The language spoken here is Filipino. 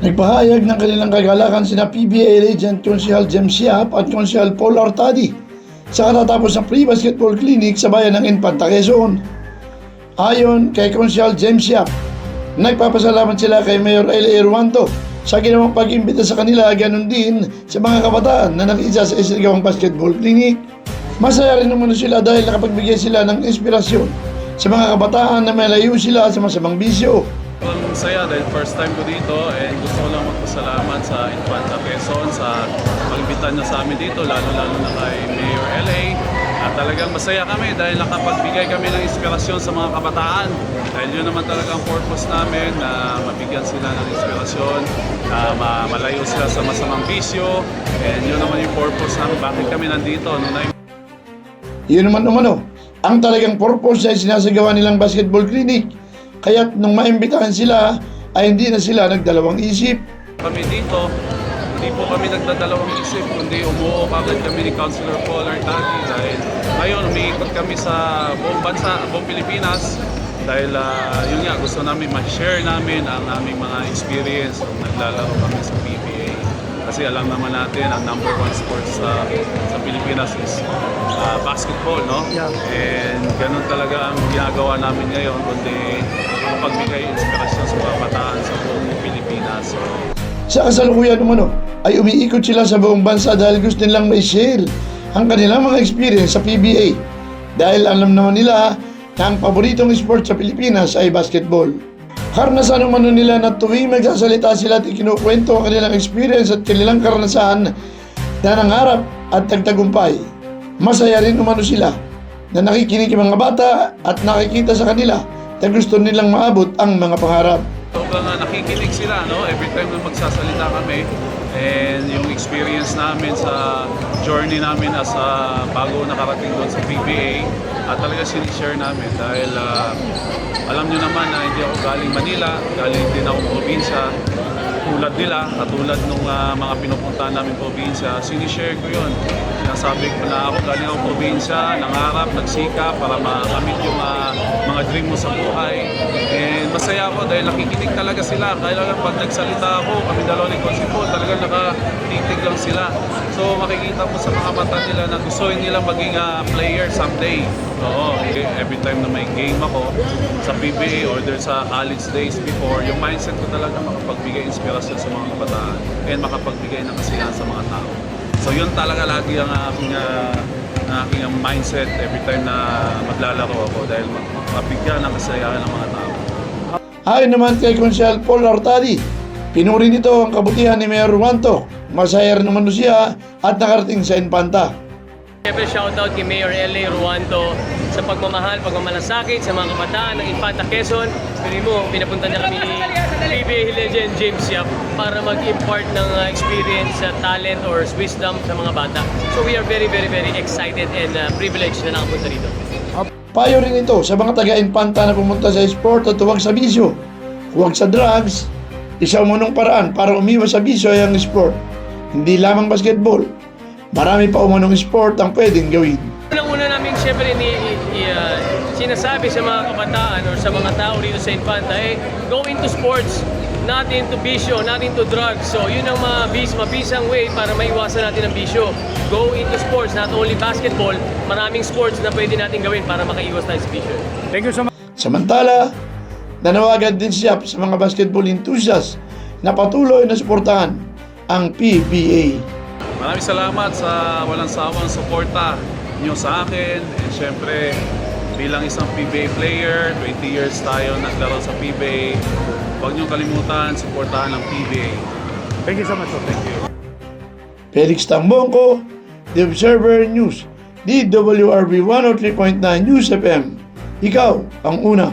Nagpahayag ng kanilang kagalakan sina PBA Legend Konsehal James Yap at Konsehal Paul Artadi sa katatapos ng free basketball clinic sa bayan ng Infanta, Quezon. Ayon kay Konsehal James Yap, nagpapasalamat sila kay Mayor L.A. Ruanto sa ginawang pag-imbita sa kanila, ganun din sa mga kabataan na nakiisa sa isinagawang basketball clinic. Masaya rin naman sila dahil nakapagbigay sila ng inspirasyon sa mga kabataan na malayo sila sa masamang bisyo. Ang saya dahil first time ko dito and gusto ko lang magpasalamat sa Infanta Quezon sa pag-imbita niya sa amin dito, lalo-lalo na kay Mayor L.A. At talagang masaya kami dahil nakapagbigay kami ng inspirasyon sa mga kabataan. Dahil yun naman talaga ang purpose namin, na mabigyan sila ng inspirasyon, malayo sila sa masamang bisyo. And yun naman yung purpose namin, bakit kami nandito. Yun naman ang talagang purpose ay sinasagawa nilang basketball clinic. Kaya't nung maimbitahan sila ay hindi na sila nagdalawang isip. Kami dito, hindi po kami nagdadalawang isip, kundi umuo agad kami ni Councilor Paul Artadi dahil ngayon umiikot kami sa buong bansa, buong Pilipinas dahil yun nga, gusto namin ma-share namin ang aming mga experience kung naglalaro kami sa PBA. Kasi alam naman natin ang number one sports sa Pilipinas is basketball, no? Yeah. And ganun talaga ang ginagawa namin ngayon, kundi pagbigay inspirasyon sa mga bataan sa buong Pilipinas. Sa kasalukuyan ay umiikot sila sa buong bansa dahil gusto nilang ma-share ang kanilang mga experience sa PBA. Dahil alam naman nila na ang paboritong sport sa Pilipinas ay basketball. Karanasan naman nila na tuwing magsasalita sila at ikinukwento ang kanilang experience at kanilang karanasan na nangarap at nagtagumpay. Masaya rin sila na nakikinig ang mga bata at nakikita sa kanila na gusto nilang maabot ang mga pangarap. Sobrang nakikinig sila, no? Every time na magsasalita kami and yung experience namin sa journey namin as bago nakarating doon sa PBA at talaga sinishare namin dahil alam nyo naman na hindi ako galing Manila, galing din ako probinsya tulad nila, katulad nung mga pinupuntahan namin probinsya, sinishare ko yun. Sinasabi ko na ako galing ako probinsya, nangarap, nagsikap para makamit yung mga dream mo sa buhay. And masaya ako dahil nakikinig talaga sila. Kaya lang pag nagsalita ako, kami dalawa ni Consipol, talagang nakatitig lang sila. So makikita mo sa mga mata nila na gusto nila maging player someday. Oo, every time na may game ako sa PBA or sa college days before, yung mindset ko talaga makapagbigay inspirasyon sa mga kabataan and makapagbigay ng kasiyahan sa mga tao. So yun talaga lagi ang aking mindset every time na maglalaro ako dahil mabigyan ng kasiyahan ng mga tao. Ayon naman kay Konsehal Paul Artadi, pinuri nito ang kabutihan ni Mayor Ruanto. Masaya rin naman siya at nakarating sa Infanta. Siyempre shoutout kay Mayor L.A. Ruanto sa pagmamahal, pagmamalasakit sa mga kabataan ng Infanta, Quezon. Pero mo, pinapunta niya kami ni PBA Legend James Yap para mag-impart ng experience, talent or wisdom sa mga bata. So we are very excited and privileged na nakapunta dito. Payo rin ito sa mga taga-Infanta na pumunta sa sport at huwag sa bisyo, huwag sa drugs. Isang umunong paraan para umiwas sa bisyo ay ang sport. Hindi lamang basketball. Marami pa umunong sport ang pwedeng gawin. Unang-una namin siyempre sinasabi sa mga kabataan or sa mga tao dito sa Infanta, go into sports, not into bisyo, not into drugs. So yun ang mabisang way para maiwasan natin ang bisyo. Go into sports, not only basketball, maraming sports na pwede natin gawin para makaiwas tayo sa bisyo. Thank you so much. Samantala, nanawagan din siya sa mga basketball enthusiasts na patuloy na suportahan ang PBA. Maraming salamat sa walang sawang suporta nyo sa akin. And syempre, bilang isang PBA player, 20 years tayo naglaro sa PBA. Huwag nyo kalimutan, suportahan ang PBA. Thank you so much. Thank you. Felix Tambongko, The Observer News, DWRB 103.9 News FM. Ikaw ang una.